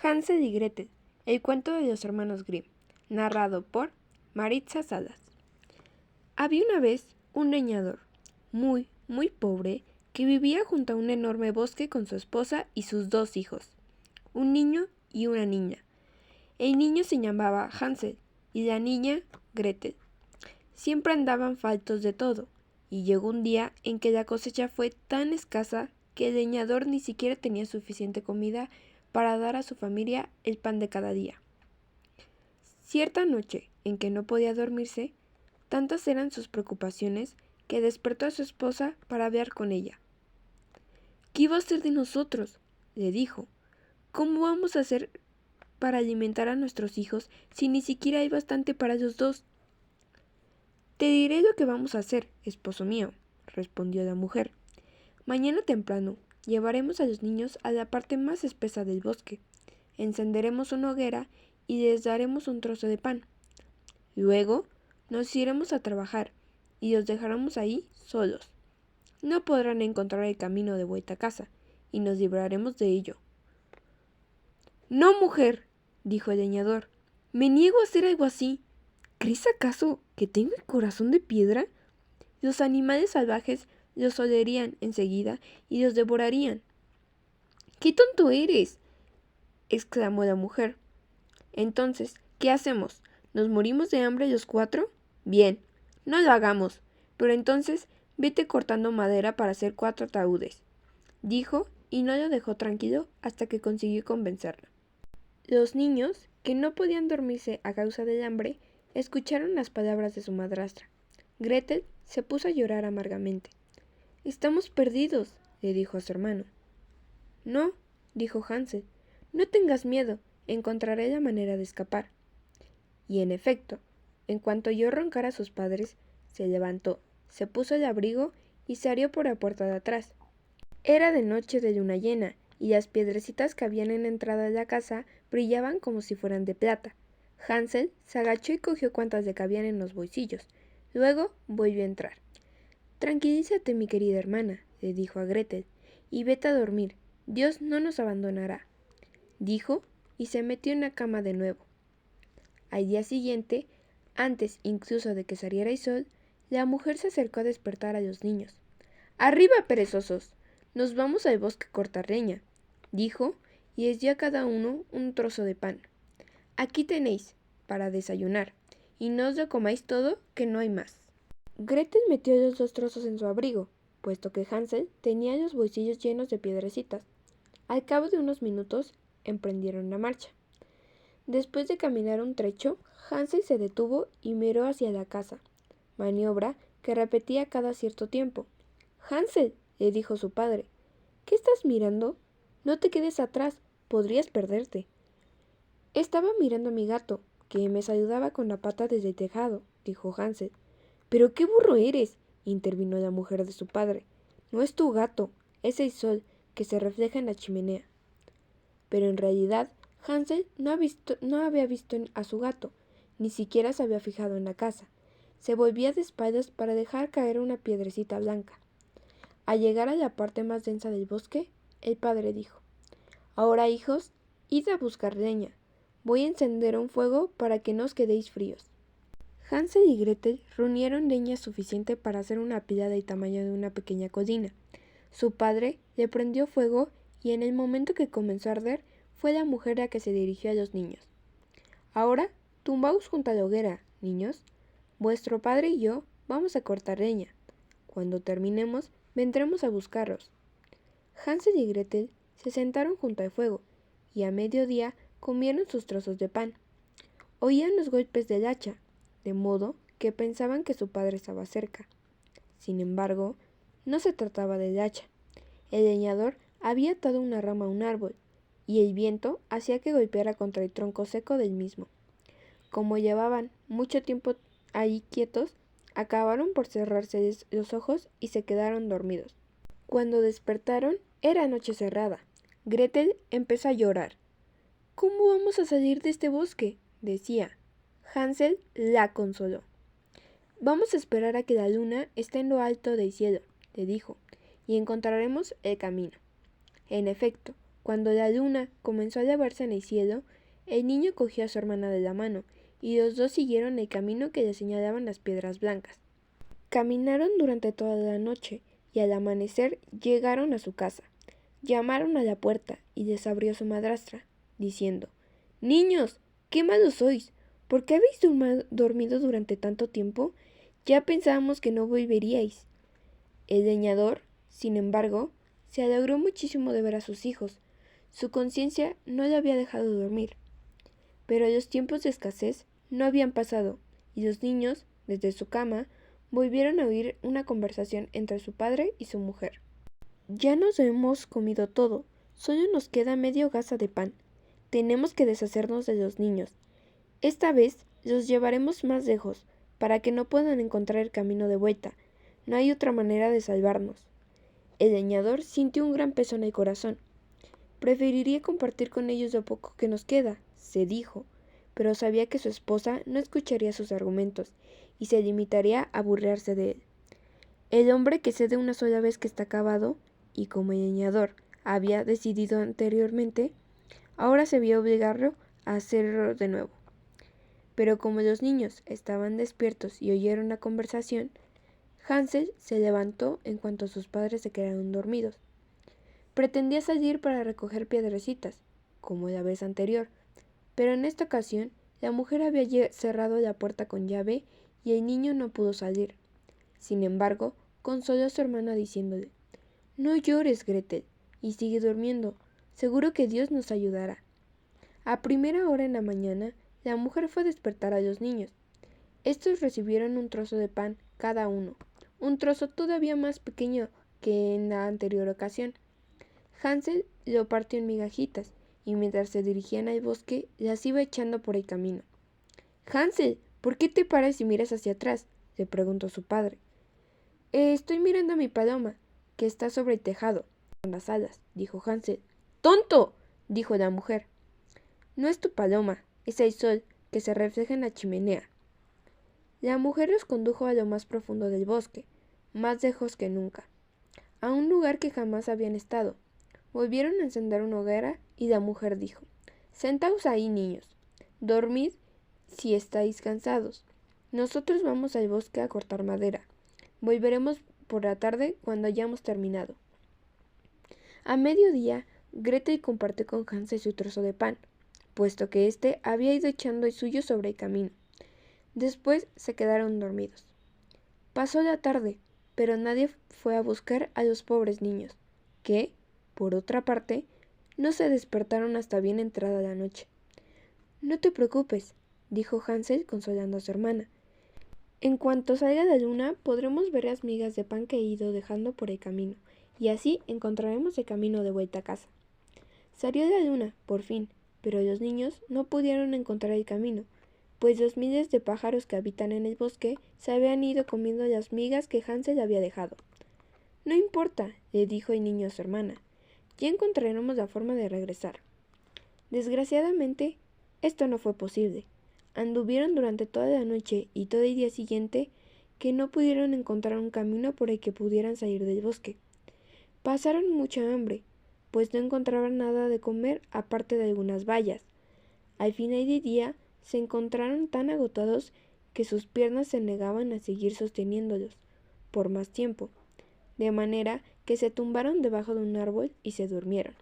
Hansel y Gretel, el cuento de los hermanos Grimm, narrado por Maritza Salas. Había una vez un leñador, muy pobre, que vivía junto a un enorme bosque con su esposa y sus 2 hijos, un niño y una niña. El niño se llamaba Hansel y la niña Gretel. Siempre andaban faltos de todo, y llegó un día en que la cosecha fue tan escasa que el leñador ni siquiera tenía suficiente comida para dar a su familia el pan de cada día. Cierta noche, en que no podía dormirse, tantas eran sus preocupaciones que despertó a su esposa para hablar con ella. ¿Qué iba a hacer de nosotros?, le dijo. ¿Cómo vamos a hacer para alimentar a nuestros hijos si ni siquiera hay bastante para los 2? Te diré lo que vamos a hacer, esposo mío, respondió la mujer. Mañana temprano llevaremos a los niños a la parte más espesa del bosque. Encenderemos una hoguera y les daremos un trozo de pan. Luego nos iremos a trabajar y los dejaremos ahí solos. No podrán encontrar el camino de vuelta a casa y nos libraremos de ello. No, mujer, dijo el leñador. Me niego a hacer algo así. ¿Crees acaso que tengo el corazón de piedra? Los animales salvajes los olerían enseguida y los devorarían. ¡Qué tonto eres!, exclamó la mujer. Entonces, ¿qué hacemos? ¿Nos morimos de hambre los 4? Bien, no lo hagamos, pero entonces vete cortando madera para hacer 4 ataúdes, dijo, y no lo dejó tranquilo hasta que consiguió convencerla. Los niños, que no podían dormirse a causa del hambre, escucharon las palabras de su madrastra. Gretel se puso a llorar amargamente. «Estamos perdidos», le dijo a su hermano. «No», dijo Hansel, «no tengas miedo, encontraré la manera de escapar». Y en efecto, en cuanto oyó roncar a sus padres, se levantó, se puso el abrigo y salió por la puerta de atrás. Era de noche de luna llena, y las piedrecitas que habían en la entrada de la casa brillaban como si fueran de plata. Hansel se agachó y cogió cuantas le cabían en los bolsillos. Luego volvió a entrar. «Tranquilízate, mi querida hermana», le dijo a Gretel, «y vete a dormir. Dios no nos abandonará», dijo, y se metió en la cama de nuevo. Al día siguiente, antes incluso de que saliera el sol, la mujer se acercó a despertar a los niños. «¡Arriba, perezosos! Nos vamos al bosque a cortar leña», dijo, y les dio a cada uno un trozo de pan. «Aquí tenéis, para desayunar, y no os lo comáis todo, que no hay más». Gretel metió los 2 trozos en su abrigo, puesto que Hansel tenía los bolsillos llenos de piedrecitas. Al cabo de unos minutos, emprendieron la marcha. Después de caminar un trecho, Hansel se detuvo y miró hacia la casa, maniobra que repetía cada cierto tiempo. «Hansel», le dijo su padre, «¿qué estás mirando? No te quedes atrás, podrías perderte». «Estaba mirando a mi gato, que me saludaba con la pata desde el tejado», dijo Hansel. «¡Pero qué burro eres!», intervino la mujer de su padre. «No es tu gato, es el sol que se refleja en la chimenea». Pero en realidad Hansel no había visto a su gato, ni siquiera se había fijado en la casa. Se volvía de espaldas para dejar caer una piedrecita blanca. Al llegar a la parte más densa del bosque, el padre dijo: «Ahora, hijos, id a buscar leña. Voy a encender un fuego para que no os quedéis fríos». Hansel y Gretel reunieron leña suficiente para hacer una pila del tamaño de una pequeña colina. Su padre le prendió fuego y en el momento que comenzó a arder fue la mujer la que se dirigió a los niños. «Ahora, tumbaos junto a la hoguera, niños. Vuestro padre y yo vamos a cortar leña. Cuando terminemos, vendremos a buscarlos». Hansel y Gretel se sentaron junto al fuego y a mediodía comieron sus trozos de pan. Oían los golpes del hacha, de modo que pensaban que su padre estaba cerca. Sin embargo, no se trataba del hacha. El leñador había atado una rama a un árbol, y el viento hacía que golpeara contra el tronco seco del mismo. Como llevaban mucho tiempo ahí quietos, acabaron por cerrarse los ojos y se quedaron dormidos. Cuando despertaron, era noche cerrada. Gretel empezó a llorar. «¿Cómo vamos a salir de este bosque?», decía. Hansel la consoló. «Vamos a esperar a que la luna esté en lo alto del cielo», le dijo, «y encontraremos el camino». En efecto, Cuando la luna comenzó a elevarse en el cielo, el niño cogió a su hermana de la mano, y los dos siguieron el camino que le señalaban las piedras blancas. Caminaron durante toda la noche, y al amanecer llegaron a su casa. Llamaron a la puerta, y les abrió su madrastra, diciendo: «Niños, qué malos sois. ¿Por qué habéis dormido durante tanto tiempo? Ya pensábamos que no volveríais». El leñador, sin embargo, se alegró muchísimo de ver a sus hijos. Su conciencia no le había dejado dormir. Pero los tiempos de escasez no habían pasado, y los niños, desde su cama, volvieron a oír una conversación entre su padre y su mujer. «Ya nos hemos comido todo, solo nos queda medio gaza de pan. Tenemos que deshacernos de los niños. Esta vez los llevaremos más lejos, para que no puedan encontrar el camino de vuelta. No hay otra manera de salvarnos». El leñador sintió un gran peso en el corazón. «Preferiría compartir con ellos lo poco que nos queda», se dijo, pero sabía que su esposa no escucharía sus argumentos y se limitaría a burlarse de él. El hombre que cede una sola vez que está acabado, y como el leñador había decidido anteriormente, ahora se vio obligado a hacerlo de nuevo. Pero como los niños estaban despiertos y oyeron la conversación, Hansel se levantó en cuanto sus padres se quedaron dormidos. Pretendía salir para recoger piedrecitas, como la vez anterior, pero en esta ocasión la mujer había cerrado la puerta con llave y el niño no pudo salir. Sin embargo, consoló a su hermana diciéndole: «No llores, Gretel, y sigue durmiendo. Seguro que Dios nos ayudará». A primera hora en la mañana, la mujer fue a despertar a los niños. Estos recibieron un trozo de pan cada uno, un trozo todavía más pequeño que en la anterior ocasión. Hansel lo partió en migajitas, y mientras se dirigían al bosque, las iba echando por el camino. «Hansel, ¿por qué te paras y miras hacia atrás?», le preguntó su padre. «Estoy mirando a mi paloma, que está sobre el tejado, con las alas», dijo Hansel. «¡Tonto!», dijo la mujer. «No es tu paloma, es el sol, que se refleja en la chimenea». La mujer los condujo a lo más profundo del bosque, más lejos que nunca, a un lugar que jamás habían estado. Volvieron a encender una hoguera y la mujer dijo: «Sentaos ahí, niños. Dormid si estáis cansados. Nosotros vamos al bosque a cortar madera. Volveremos por la tarde cuando hayamos terminado». A mediodía, Gretel compartió con Hansel su trozo de pan, puesto que éste había ido echando el suyo sobre el camino. Después se quedaron dormidos. Pasó la tarde, pero nadie fue a buscar a los pobres niños, que, por otra parte, no se despertaron hasta bien entrada la noche. «No te preocupes», dijo Hansel consolando a su hermana. «En cuanto salga la luna podremos ver las migas de pan que he ido dejando por el camino, y así encontraremos el camino de vuelta a casa». Salió la luna, por fin, pero los niños no pudieron encontrar el camino, pues los miles de pájaros que habitan en el bosque se habían ido comiendo las migas que Hansel había dejado. «No importa», le dijo el niño a su hermana, «ya encontraremos la forma de regresar». Desgraciadamente, esto no fue posible. Anduvieron durante toda la noche y todo el día siguiente que no pudieron encontrar un camino por el que pudieran salir del bosque. Pasaron mucha hambre, pues no encontraban nada de comer aparte de algunas bayas. Al final del día se encontraron tan agotados que sus piernas se negaban a seguir sosteniéndolos por más tiempo, de manera que se tumbaron debajo de un árbol y se durmieron.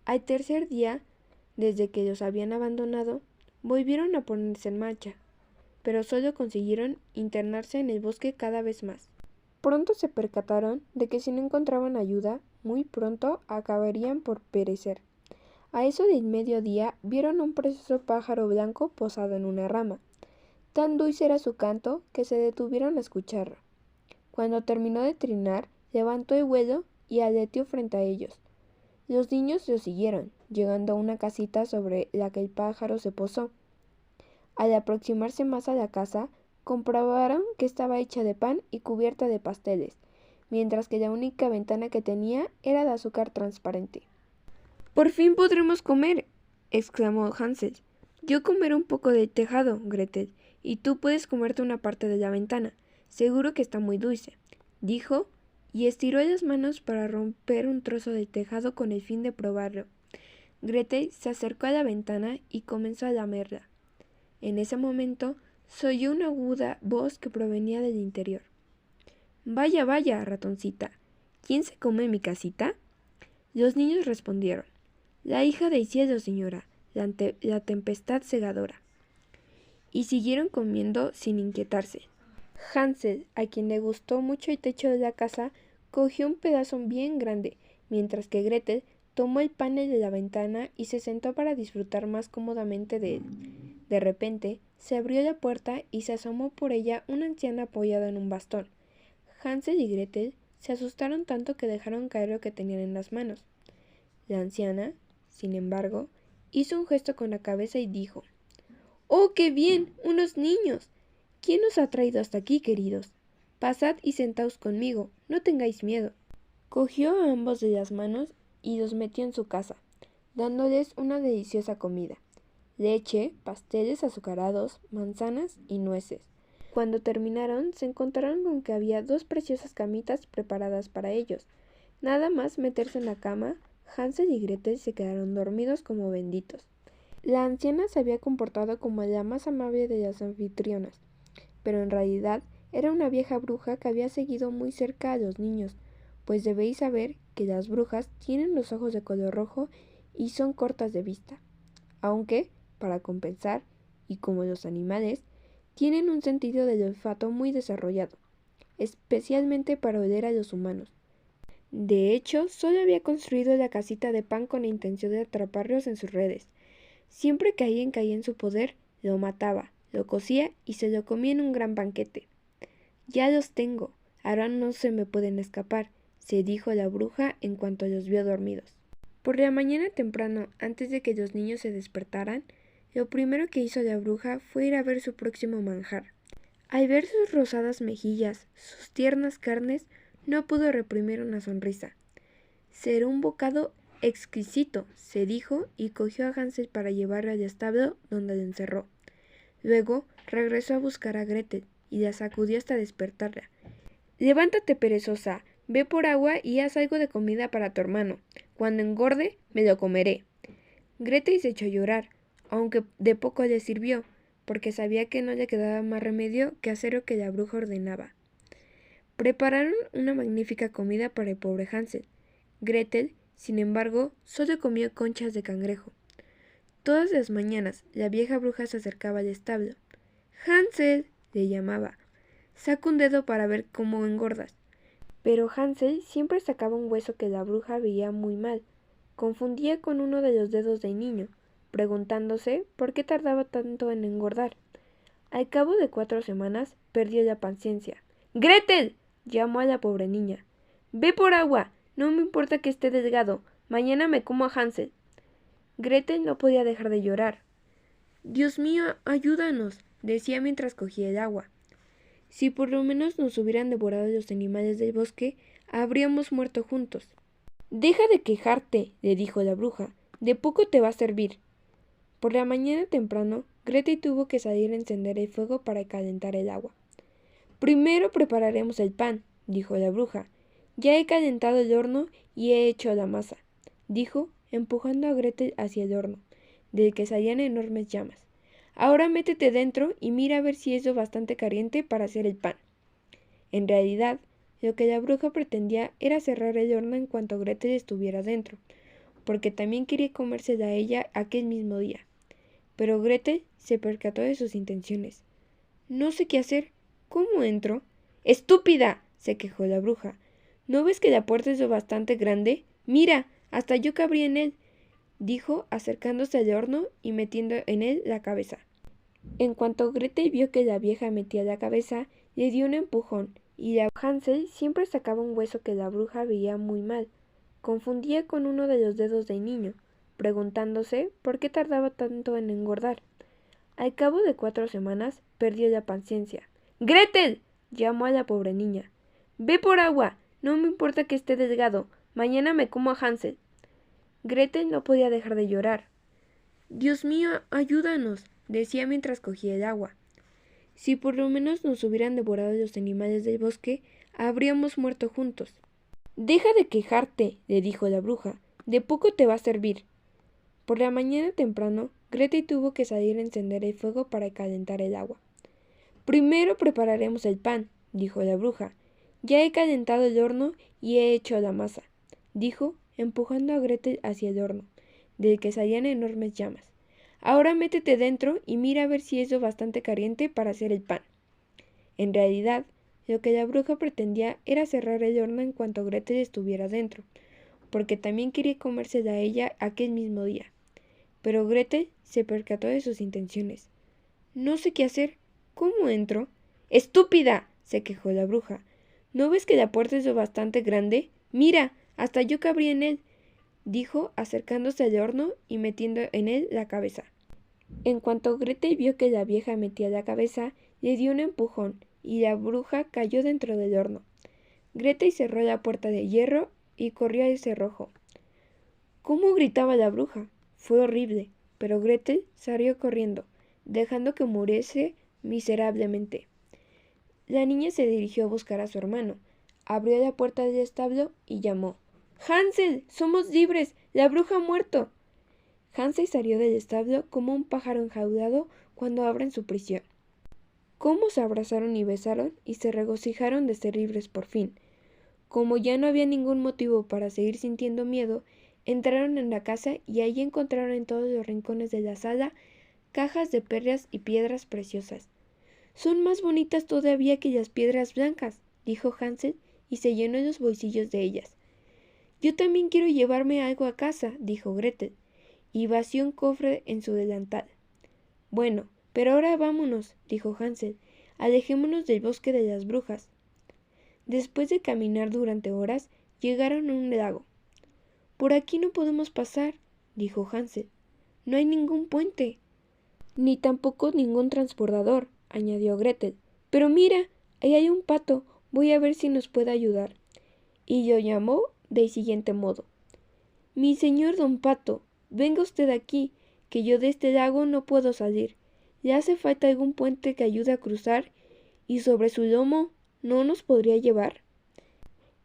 Al tercer día, desde que los habían abandonado, volvieron a ponerse en marcha, pero solo consiguieron internarse en el bosque cada vez más. Pronto se percataron de que si no encontraban ayuda, muy pronto acabarían por perecer. A eso del mediodía vieron un precioso pájaro blanco posado en una rama. Tan dulce era su canto que se detuvieron a escucharlo. Cuando terminó de trinar, levantó el vuelo y aleteó frente a ellos. Los niños lo siguieron, llegando a una casita sobre la que el pájaro se posó. Al aproximarse más a la casa, comprobaron que estaba hecha de pan y cubierta de pasteles, mientras que la única ventana que tenía era de azúcar transparente. «¡Por fin podremos comer!», exclamó Hansel. «Yo comeré un poco del tejado, Gretel, y tú puedes comerte una parte de la ventana. Seguro que está muy dulce», dijo, y estiró las manos para romper un trozo de tejado con el fin de probarlo. Gretel se acercó a la ventana y comenzó a lamerla. En ese momento se oyó una aguda voz que provenía del interior. «Vaya, vaya, ratoncita, ¿quién se come en mi casita?» Los niños respondieron: «La hija del cielo, señora, la tempestad segadora». Y siguieron comiendo sin inquietarse. Hansel, a quien le gustó mucho el techo de la casa, cogió un pedazo bien grande, mientras que Gretel tomó el panel de la ventana y se sentó para disfrutar más cómodamente de él. De repente, se abrió la puerta y se asomó por ella una anciana apoyada en un bastón. Hansel y Gretel se asustaron tanto que dejaron caer lo que tenían en las manos. La anciana, sin embargo, hizo un gesto con la cabeza y dijo: «¡Oh, qué bien! ¡Unos niños! ¿Quién os ha traído hasta aquí, queridos? Pasad y sentaos conmigo, no tengáis miedo». Cogió a ambos de las manos y los metió en su casa, dándoles una deliciosa comida: leche, pasteles azucarados, manzanas y nueces. Cuando terminaron, se encontraron con que había 2 preciosas camitas preparadas para ellos. Nada más meterse en la cama, Hansel y Gretel se quedaron dormidos como benditos. La anciana se había comportado como la más amable de las anfitrionas, pero en realidad era una vieja bruja que había seguido muy cerca a los niños, pues debéis saber que las brujas tienen los ojos de color rojo y son cortas de vista, aunque, para compensar, y como los animales, tienen un sentido del olfato muy desarrollado, especialmente para oler a los humanos. De hecho, solo había construido la casita de pan con la intención de atraparlos en sus redes. Siempre que alguien caía en su poder, lo mataba, lo cocía y se lo comía en un gran banquete. «Ya los tengo, ahora no se me pueden escapar», se dijo la bruja en cuanto los vio dormidos. Por la mañana temprano, antes de que los niños se despertaran, lo primero que hizo la bruja fue ir a ver su próximo manjar. Al ver sus rosadas mejillas, sus tiernas carnes, no pudo reprimir una sonrisa. «Será un bocado exquisito», se dijo, y cogió a Hansel para llevarlo al establo, donde lo encerró. Luego regresó a buscar a Gretel y la sacudió hasta despertarla. «Levántate, perezosa, ve por agua y haz algo de comida para tu hermano. Cuando engorde, me lo comeré». Gretel se echó a llorar, aunque de poco le sirvió, porque sabía que no le quedaba más remedio que hacer lo que la bruja ordenaba. Prepararon una magnífica comida para el pobre Hansel. Gretel, sin embargo, solo comió conchas de cangrejo. Todas las mañanas la vieja bruja se acercaba al establo. «Hansel», le llamaba, «saca un dedo para ver cómo engordas». Pero Hansel siempre sacaba un hueso que la bruja veía muy mal. Confundía con uno de los dedos del niño, preguntándose por qué tardaba tanto en engordar. Al cabo de 4 semanas perdió la paciencia. «¡Gretel!», llamó a la pobre niña. «Ve por agua, no me importa que esté delgado, mañana me como a Hansel». Gretel no podía dejar de llorar. «Dios mío, ayúdanos», decía mientras cogía el agua. «Si por lo menos nos hubieran devorado los animales del bosque, habríamos muerto juntos». «Deja de quejarte», le dijo la bruja, «de poco te va a servir». Por la mañana temprano, Gretel tuvo que salir a encender el fuego para calentar el agua. «Primero prepararemos el pan», dijo la bruja. «Ya he calentado el horno y he hecho la masa», dijo, empujando a Gretel hacia el horno, del que salían enormes llamas. «Ahora métete dentro y mira a ver si es lo bastante caliente para hacer el pan». En realidad, lo que la bruja pretendía era cerrar el horno en cuanto Gretel estuviera dentro, porque también quería comérsela a ella aquel mismo día. Pero Gretel se percató de sus intenciones. «No sé qué hacer. ¿Cómo entro?» «¡Estúpida!», se quejó la bruja. «¿No ves que la puerta es lo bastante grande? Mira, hasta yo cabría en él», dijo, acercándose al horno y metiendo en él la cabeza. En cuanto Gretel vio que la vieja metía la cabeza, le dio un empujón, y la Hansel siempre sacaba un hueso que la bruja veía muy mal. Confundía con uno de los dedos del niño, preguntándose por qué tardaba tanto en engordar. Al cabo de 4 semanas perdió la paciencia. «¡Gretel!», llamó a la pobre niña. «Ve por agua, no me importa que esté delgado, mañana me como a Hansel». Gretel no podía dejar de llorar. «Dios mío, ayúdanos», decía mientras cogía el agua. «Si por lo menos nos hubieran devorado los animales del bosque, habríamos muerto juntos. Deja de quejarte, le dijo la bruja, de poco te va a servir. Por la mañana temprano, Gretel tuvo que salir a encender el fuego para calentar el agua. Primero prepararemos el pan, dijo la bruja. Ya he calentado el horno y he hecho la masa, dijo, empujando a Gretel hacia el horno, del que salían enormes llamas. Ahora métete dentro y mira a ver si es lo bastante caliente para hacer el pan. En realidad, lo que la bruja pretendía era cerrar el horno en cuanto Gretel estuviera dentro, porque también quería comérsela a ella aquel mismo día. Pero Gretel se percató de sus intenciones. No sé qué hacer. ¿Cómo entro? ¡Estúpida!, se quejó la bruja. ¿No ves que la puerta es lo bastante grande? Mira, hasta yo cabría en él, dijo, acercándose al horno y metiendo en él la cabeza. En cuanto Gretel vio que la vieja metía la cabeza, le dio un empujón y la bruja cayó dentro del horno. Gretel cerró la puerta de hierro y corrió al cerrojo. ¿Cómo gritaba la bruja? Fue horrible, pero Gretel salió corriendo, dejando que muriese miserablemente. La niña se dirigió a buscar a su hermano, abrió la puerta del establo y llamó. ¡Hansel! ¡Somos libres! ¡La bruja ha muerto! Hansel salió del establo como un pájaro enjaulado cuando abren su prisión. Cómo se abrazaron y besaron y se regocijaron de ser libres por fin. Como ya no había ningún motivo para seguir sintiendo miedo, entraron en la casa y allí encontraron en todos los rincones de la sala cajas de perlas y piedras preciosas. Son más bonitas todavía que las piedras blancas, dijo Hansel y se llenó los bolsillos de ellas. Yo también quiero llevarme algo a casa, dijo Gretel, y vació un cofre en su delantal. Bueno, pero ahora vámonos, dijo Hansel, alejémonos del bosque de las brujas. Después de caminar durante horas, llegaron a un lago. Por aquí no podemos pasar, dijo Hansel. No hay ningún puente. Ni tampoco ningún transbordador, añadió Gretel. Pero mira, ahí hay un pato, voy a ver si nos puede ayudar. Y lo llamó del siguiente modo. Mi señor don Pato, venga usted aquí, que yo de este lago no puedo salir. Le hace falta algún puente que ayude a cruzar, y sobre su lomo no nos podría llevar.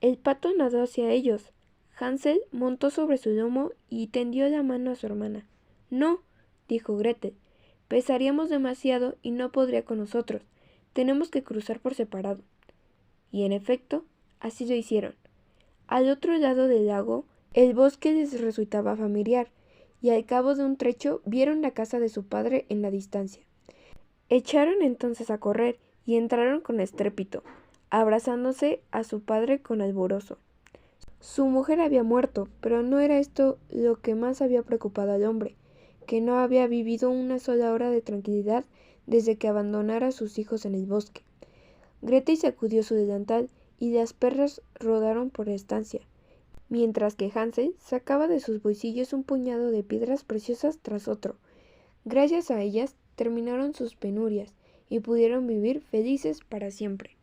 El pato nadó hacia ellos. Hansel montó sobre su lomo y tendió la mano a su hermana. No, dijo Gretel, pesaríamos demasiado y no podría con nosotros. Tenemos que cruzar por separado. Y en efecto, así lo hicieron. Al otro lado del lago, el bosque les resultaba familiar, y al cabo de un trecho vieron la casa de su padre en la distancia. Echaron entonces a correr y entraron con estrépito, abrazándose a su padre con alborozo. Su mujer había muerto, pero no era esto lo que más había preocupado al hombre, que no había vivido una sola hora de tranquilidad desde que abandonara a sus hijos en el bosque. Gretel sacudió su delantal y las perras rodaron por la estancia, mientras que Hansel sacaba de sus bolsillos un puñado de piedras preciosas tras otro. Gracias a ellas terminaron sus penurias y pudieron vivir felices para siempre.